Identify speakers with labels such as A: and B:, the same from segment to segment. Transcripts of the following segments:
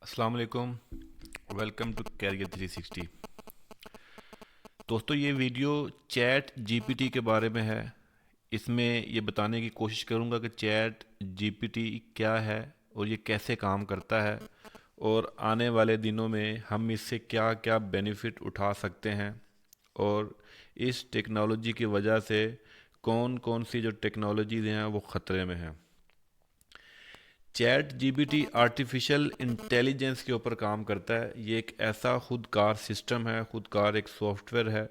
A: अस्सलाम वालेकुम। Welcome to career 360। दोस्तों, ये वीडियो चैट जीपीटी के बारे में है। इसमें ये बताने की कोशिश करूँगा कि चैट जीपीटी क्या है और ये कैसे काम करता है, और आने वाले दिनों में हम इससे क्या क्या बेनिफिट उठा सकते हैं, और इस टेक्नोलॉजी की वजह से कौन कौन सी जो टेक्नोलॉजीज़ हैं वो ख़तरे में हैं। चैट जीपीटी आर्टिफिशियल इंटेलिजेंस के ऊपर काम करता है। ये एक ऐसा खुदकार सिस्टम है, खुदकार एक सॉफ्टवेयर है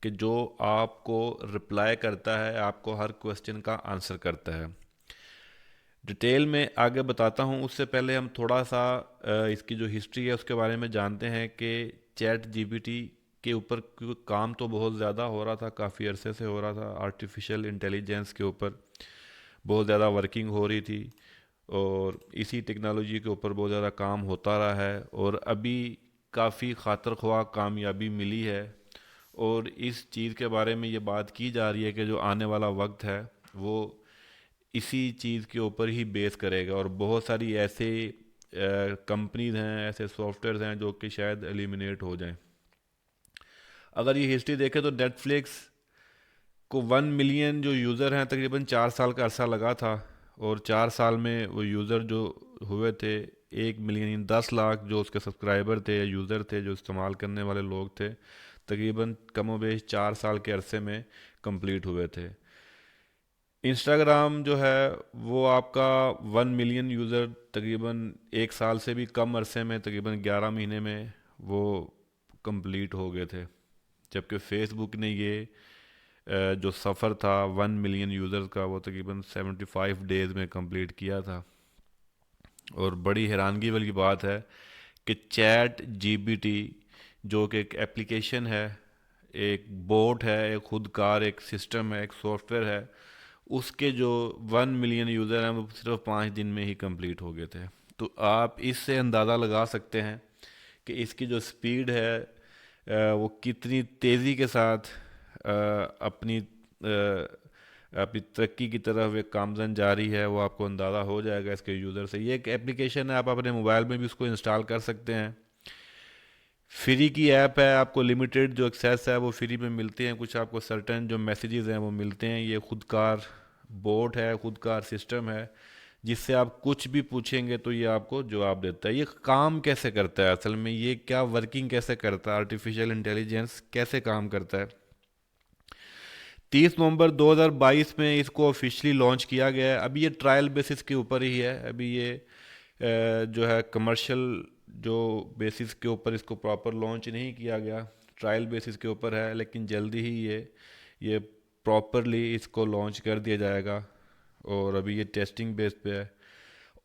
A: कि जो आपको रिप्लाई करता है, आपको हर क्वेश्चन का आंसर करता है। डिटेल में आगे बताता हूँ, उससे पहले हम थोड़ा सा इसकी जो हिस्ट्री है उसके बारे में जानते हैं कि चैट जीपीटी के ऊपर क्योंकि काम तो बहुत ज़्यादा हो रहा था, काफ़ी अरसे से हो रहा था। आर्टिफिशियल इंटेलिजेंस के ऊपर बहुत ज़्यादा वर्किंग हो रही थी, और इसी टेक्नोलॉजी के ऊपर बहुत ज़्यादा काम होता रहा है, और अभी काफ़ी खातर ख्वाह कामयाबी मिली है। और इस चीज़ के बारे में ये बात की जा रही है कि जो आने वाला वक्त है वो इसी चीज़ के ऊपर ही बेस करेगा, और बहुत सारी ऐसे कंपनीज हैं, ऐसे सॉफ्टवेयर हैं जो कि शायद एलिमिनेट हो जाएं। अगर ये हिस्ट्री देखें तो नेटफ्लिक्स को 1 मिलियन जो यूज़र हैं, तकरीबन 4 साल का अरसा लगा था, और 4 साल में वो यूज़र जो हुए थे 1 मिलियन, 10 लाख जो उसके सब्सक्राइबर थे या यूज़र थे जो इस्तेमाल करने वाले लोग थे, तकरीबन कमोबेश 4 साल के अरसे में कंप्लीट हुए थे। इंस्टाग्राम जो है वो आपका 1 मिलियन यूज़र तकरीबन 1 साल से भी कम अरसे में, तकरीबन 11 महीने में वो कंप्लीट हो गए थे। जबकि फेसबुक ने ये जो सफ़र था 1 मिलियन यूज़र्स का, वो तकरीबन 75 डेज़ में कंप्लीट किया था। और बड़ी हैरानगी वाली बात है कि चैट जीपीटी जो कि एक एप्लीकेशन है, एक बोट है, एक खुदकार एक सिस्टम है, एक सॉफ्टवेयर है, उसके जो 1 मिलियन यूज़र हैं वो सिर्फ 5 दिन में ही कंप्लीट हो गए थे। तो आप इससे अंदाज़ा लगा सकते हैं कि इसकी जो स्पीड है वो कितनी तेज़ी के साथ अपनी तरक्की की तरफ एक गामजन जारी है। वो आपको अंदाज़ा हो जाएगा इसके यूज़र से। ये एक एप्लीकेशन है, आप अपने मोबाइल में भी उसको इंस्टॉल कर सकते हैं। फ्री की ऐप है, आपको लिमिटेड जो एक्सेस है वो फ्री में मिलते हैं, कुछ आपको सर्टेन जो मैसेजेस हैं वो मिलते हैं। ये खुदकार बोट है, खुदकार सिस्टम है, जिससे आप कुछ भी पूछेंगे तो ये आपको जवाब देता है। ये काम कैसे करता है, असल में ये क्या वर्किंग कैसे करता है, आर्टिफिशियल इंटेलिजेंस कैसे काम करता है। 30 नवंबर 2022 में इसको ऑफिशियली लॉन्च किया गया है। अभी ये ट्रायल बेसिस के ऊपर ही है। अभी ये जो है कमर्शियल जो बेसिस के ऊपर इसको प्रॉपर लॉन्च नहीं किया गया, ट्रायल बेसिस के ऊपर है, लेकिन जल्दी ही ये प्रॉपरली इसको लॉन्च कर दिया जाएगा। और अभी ये टेस्टिंग बेस पे है।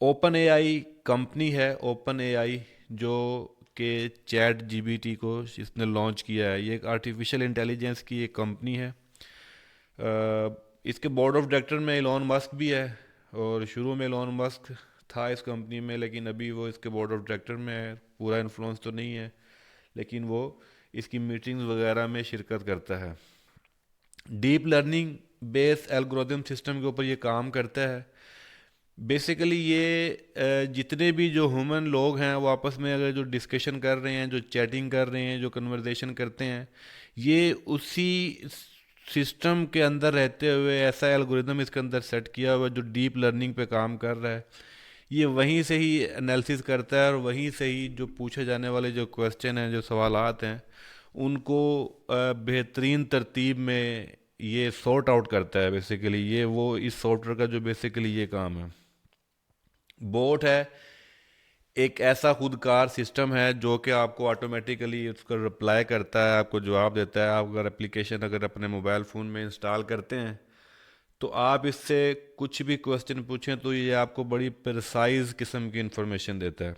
A: ओपन एआई कंपनी है, ओपन एआई जो कि चैट जीपीटी को इसने लॉन्च किया है। ये एक आर्टिफिशियल इंटेलिजेंस की एक कंपनी है। इसके बोर्ड ऑफ डायरेक्टर में इलॉन मस्क भी है, और शुरू में इलॉन मस्क था इस कंपनी में, लेकिन अभी वो इसके बोर्ड ऑफ डायरेक्टर में है। पूरा इन्फ्लुएंस तो नहीं है, लेकिन वो इसकी मीटिंग्स वगैरह में शिरकत करता है। Deep learning based algorithm system के ऊपर ये काम करता है। बेसिकली ये जितने भी जो ह्यूमन लोग हैं वो आपस में अगर जो डिस्कशन कर रहे हैं, जो चैटिंग कर रहे हैं, जो कन्वर्सेशन करते हैं, ये उसी सिस्टम के अंदर रहते हुए ऐसा एल्गोरिदम इसके अंदर सेट किया हुआ है जो डीप लर्निंग पे काम कर रहा है। ये वहीं से ही एनालिसिस करता है, और वहीं से ही जो पूछे जाने वाले जो क्वेश्चन हैं, जो सवालात हैं, उनको बेहतरीन तरतीब में ये सॉर्ट आउट करता है। बेसिकली ये वो इस सॉफ्टवेयर का जो बेसिकली ये काम है। बोट है एक ऐसा खुदकार सिस्टम है जो कि आपको ऑटोमेटिकली उसका रिप्लाई करता है, आपको जवाब देता है। आप अगर एप्लीकेशन अगर अपने मोबाइल फ़ोन में इंस्टॉल करते हैं तो आप इससे कुछ भी क्वेश्चन पूछें तो ये आपको बड़ी प्रिसाइज किस्म की इंफॉर्मेशन देता है।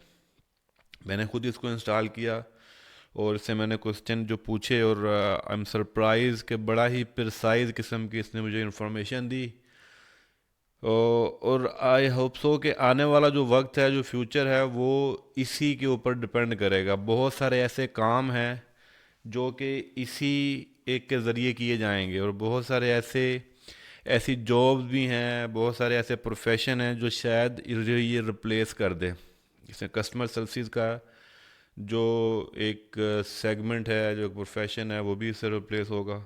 A: मैंने खुद इसको इंस्टॉल किया और इससे मैंने क्वेश्चन जो पूछे, और आई एम सरप्राइज कि बड़ा ही प्रिसाइज किस्म की इसने मुझे इंफॉर्मेशन दी। और आई होप सो कि आने वाला जो वक्त है, जो फ्यूचर है, वो इसी के ऊपर डिपेंड करेगा। बहुत सारे ऐसे काम हैं जो कि इसी एक के ज़रिए किए जाएंगे, और बहुत सारे ऐसे ऐसी जॉब्स भी हैं, बहुत सारे ऐसे प्रोफेशन हैं जो शायद ये रिप्लेस कर दे। इसमें कस्टमर सर्विस का जो एक सेगमेंट है, जो प्रोफेशन है, वो भी इससे रिप्लेस होगा।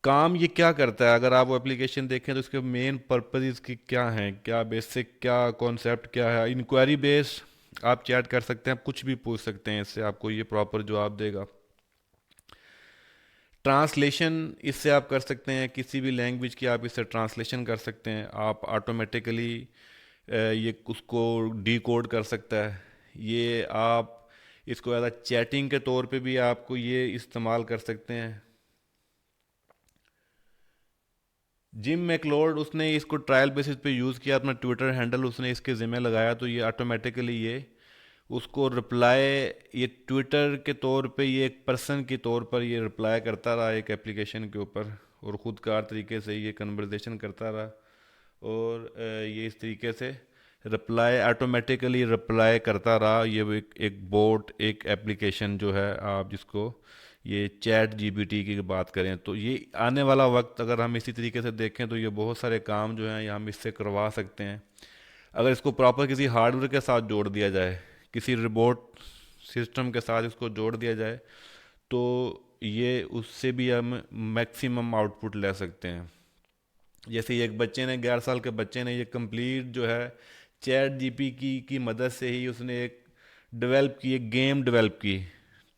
A: काम ये क्या करता है, अगर आप वो एप्लीकेशन देखें तो इसके मेन पर्पज इसकी क्या हैं, क्या बेसिक, क्या कॉन्सेप्ट क्या है। इंक्वायरी बेस्ड आप चैट कर सकते हैं, आप कुछ भी पूछ सकते हैं इससे, आपको ये प्रॉपर जवाब देगा। ट्रांसलेशन इससे आप कर सकते हैं, किसी भी लैंग्वेज की आप इससे ट्रांसलेशन कर सकते हैं। आप ऑटोमेटिकली ये उसको डी कोड कर सकता है। ये आप इसको एज चैटिंग के तौर पे भी आपको ये इस्तेमाल कर सकते हैं। जिम मैकलोड उसने इसको ट्रायल बेसिस पे यूज़ किया, अपना ट्विटर हैंडल उसने इसके ज़िम्मे लगाया, तो ये ऑटोमेटिकली ये उसको रिप्लाई, ये ट्विटर के तौर पे ये एक पर्सन के तौर पर ये रिप्लाई करता रहा एक एप्लीकेशन के ऊपर, और ख़ुदकार तरीके से ये कन्वर्सेशन करता रहा। और ये इस तरीके से रिप्लाई ऑटोमेटिकली रिप्लाई करता रहा। ये वो एक बोट, एक एप्लीकेशन जो है, आप जिसको ये चैट जीपीटी की बात करें, तो ये आने वाला वक्त अगर हम इसी तरीके से देखें तो ये बहुत सारे काम जो हैं ये हम इससे करवा सकते हैं। अगर इसको प्रॉपर किसी हार्डवेयर के साथ जोड़ दिया जाए, किसी रिमोट सिस्टम के साथ इसको जोड़ दिया जाए, तो ये उससे भी हम मैक्सिमम आउटपुट ले सकते हैं। जैसे एक बच्चे ने, 11 साल के बच्चे ने, ये कंप्लीट जो है चैट जीपी की मदद से ही उसने एक डेवलप की, एक गेम डेवलप की।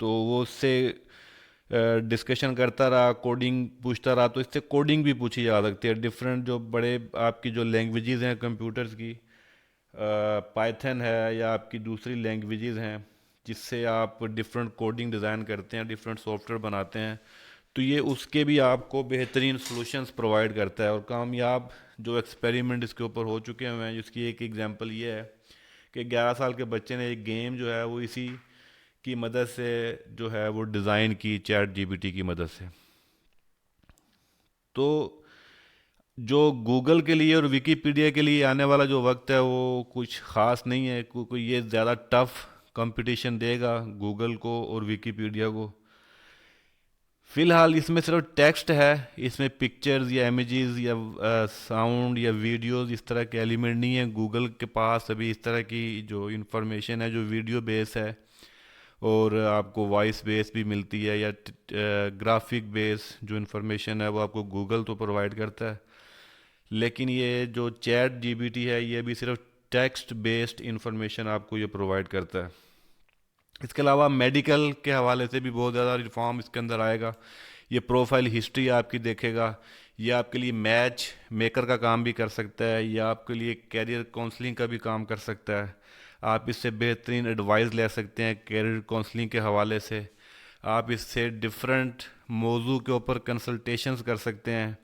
A: तो वो उससे डिस्कशन करता रहा, कोडिंग पूछता रहा, तो इससे कोडिंग भी पूछी जा सकती है। डिफरेंट जो बड़े आपकी जो लैंग्वेजेस हैं कंप्यूटर्स की, पाइथन है या आपकी दूसरी लैंग्वेजेस हैं, जिससे आप डिफरेंट कोडिंग डिज़ाइन करते हैं, डिफरेंट सॉफ्टवेयर बनाते हैं, तो ये उसके भी आपको बेहतरीन सॉल्यूशंस प्रोवाइड करता है। और कामयाब जो एक्सपेरिमेंट इसके ऊपर हो चुके हैं, जिसकी एक एग्जांपल ये है कि 11 साल के बच्चे ने एक गेम जो है वो इसी की मदद से जो है वो डिज़ाइन की, चैट जीपीटी की मदद से। तो जो गूगल के लिए और विकीपीडिया के लिए आने वाला जो वक्त है वो कुछ ख़ास नहीं है। कोई ये ज़्यादा टफ कंपटीशन देगा गूगल को और विकीपीडिया को। फ़िलहाल इसमें सिर्फ टेक्स्ट है, इसमें पिक्चर्स या इमेजेस या साउंड या वीडियोस इस तरह के एलिमेंट नहीं है। गूगल के पास अभी इस तरह की जो इंफॉर्मेशन है, जो वीडियो बेस है, और आपको वॉइस बेस भी मिलती है, या ग्राफिक बेस जो इन्फॉर्मेशन है वो आपको गूगल तो प्रोवाइड करता है। लेकिन ये जो चैट जीपीटी है ये भी सिर्फ टेक्स्ट बेस्ड इंफॉर्मेशन आपको ये प्रोवाइड करता है। इसके अलावा मेडिकल के हवाले से भी बहुत ज़्यादा रिफॉर्म इसके अंदर आएगा। ये प्रोफाइल हिस्ट्री आपकी देखेगा, ये आपके लिए मैच मेकर का काम भी कर सकता है, या आपके लिए कैरियर काउंसलिंग का भी काम कर सकता है। आप इससे बेहतरीन एडवाइस ले सकते हैं कैरियर काउंसलिंग के हवाले से। आप इससे डिफरेंट मौजू के ऊपर कंसल्टेशंस कर सकते हैं।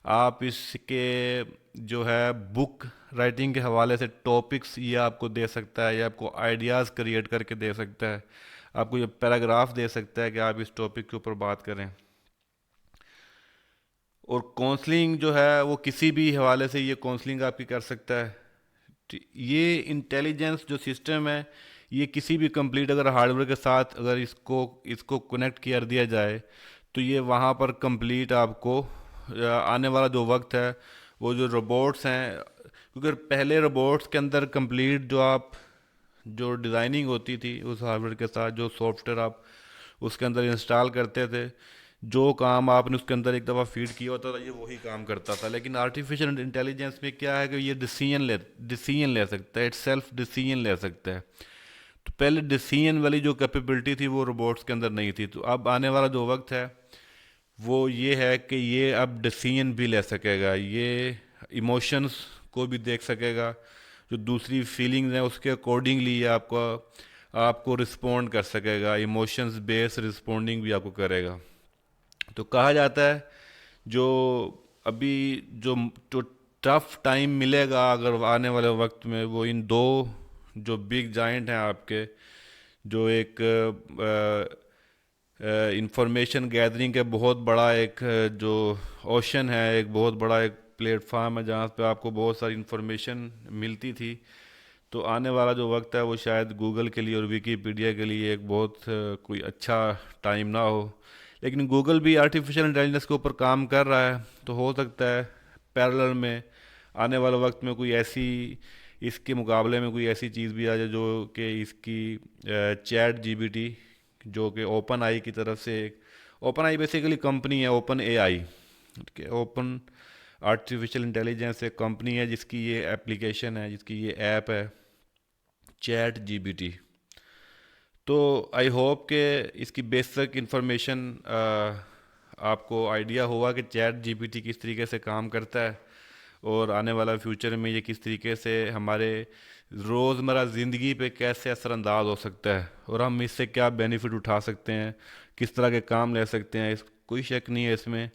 A: आप इसके जो है बुक राइटिंग के हवाले से टॉपिक्स ये आपको दे सकता है, या आपको आइडियाज़ क्रिएट करके दे सकता है, आपको ये पैराग्राफ दे सकता है कि आप इस टॉपिक के ऊपर बात करें। और काउंसलिंग जो है वो किसी भी हवाले से ये काउंसलिंग आपकी कर सकता है। ये इंटेलिजेंस जो सिस्टम है, ये किसी भी कंप्लीट अगर हार्डवेयर के साथ अगर इसको इसको कनेक्ट कर दिया जाए, तो ये वहाँ पर कंप्लीट आपको आने वाला जो वक्त है, वो जो रोबोट्स हैं, क्योंकि पहले रोबोट्स के अंदर कंप्लीट जो आप जो डिज़ाइनिंग होती थी उस हार्डवेयर के साथ, जो सॉफ्टवेयर आप उसके अंदर इंस्टॉल करते थे, जो काम आपने उसके अंदर एक दफ़ा फीड किया होता था, ये वही काम करता था। लेकिन आर्टिफिशियल इंटेलिजेंस में क्या है कि ये डिसीजन ले सकता है, इट सेल्फ डिसीजन ले सकता है। तो पहले डिसीजन वाली जो कैपेबिलिटी थी वो रोबोट्स के अंदर नहीं थी। तो अब आने वाला जो वक्त है वो ये है कि ये अब डिसीजन भी ले सकेगा, ये इमोशंस को भी देख सकेगा, जो दूसरी फीलिंग्स हैं उसके अकॉर्डिंगली ये आपको आपको रिस्पोंड कर सकेगा, इमोशंस बेस्ड रिस्पोंडिंग भी आपको करेगा। तो कहा जाता है जो अभी जो जो टफ टाइम मिलेगा अगर आने वाले वक्त में, वो इन दो जो बिग जाइंट हैं आपके, जो एक इंफॉर्मेशन गैदरिंग का बहुत बड़ा एक जो ओशन है, एक बहुत बड़ा एक प्लेटफार्म है जहाँ पे आपको बहुत सारी इंफॉर्मेशन मिलती थी। तो आने वाला जो वक्त है वो शायद गूगल के लिए और विकीपीडिया के लिए एक बहुत कोई अच्छा टाइम ना हो। लेकिन गूगल भी आर्टिफिशियल इंटेलिजेंस के ऊपर काम कर रहा है, तो हो सकता है पैरेलल में आने वाले वक्त में कोई ऐसी इसके मुकाबले में कोई ऐसी चीज़ भी आ जाए जो कि इसकी चैट जीपीटी, जो कि ओपन आई की तरफ से, ओपन आई बेसिकली कंपनी है, ओपन एआई, ठीक है, ओपन आर्टिफिशियल इंटेलिजेंस एक कंपनी है जिसकी ये एप्लीकेशन है, जिसकी ये ऐप है, चैट जीपीटी। तो आई होप कि इसकी बेसिक इंफॉर्मेशन आपको आइडिया होगा कि चैट जीपीटी किस तरीके से काम करता है और आने वाला फ्यूचर में ये किस तरीके से हमारे रोज़मर्रा ज़िंदगी पे कैसे असरअंदाज हो सकता है और हम इससे क्या बेनिफिट उठा सकते हैं, किस तरह के काम ले सकते हैं। इस कोई शक नहीं है इसमें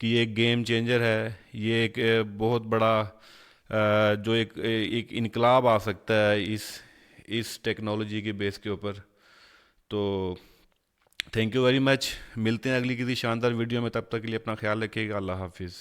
A: कि ये एक गेम चेंजर है, ये एक बहुत बड़ा जो एक इनकलाब आ सकता है इस टेक्नोलॉजी के बेस के ऊपर। तो थैंक यू वेरी मच, मिलते हैं अगली किसी शानदार वीडियो में, तब तक के लिए अपना ख्याल रखिएगा, अल्लाह हाफिज़।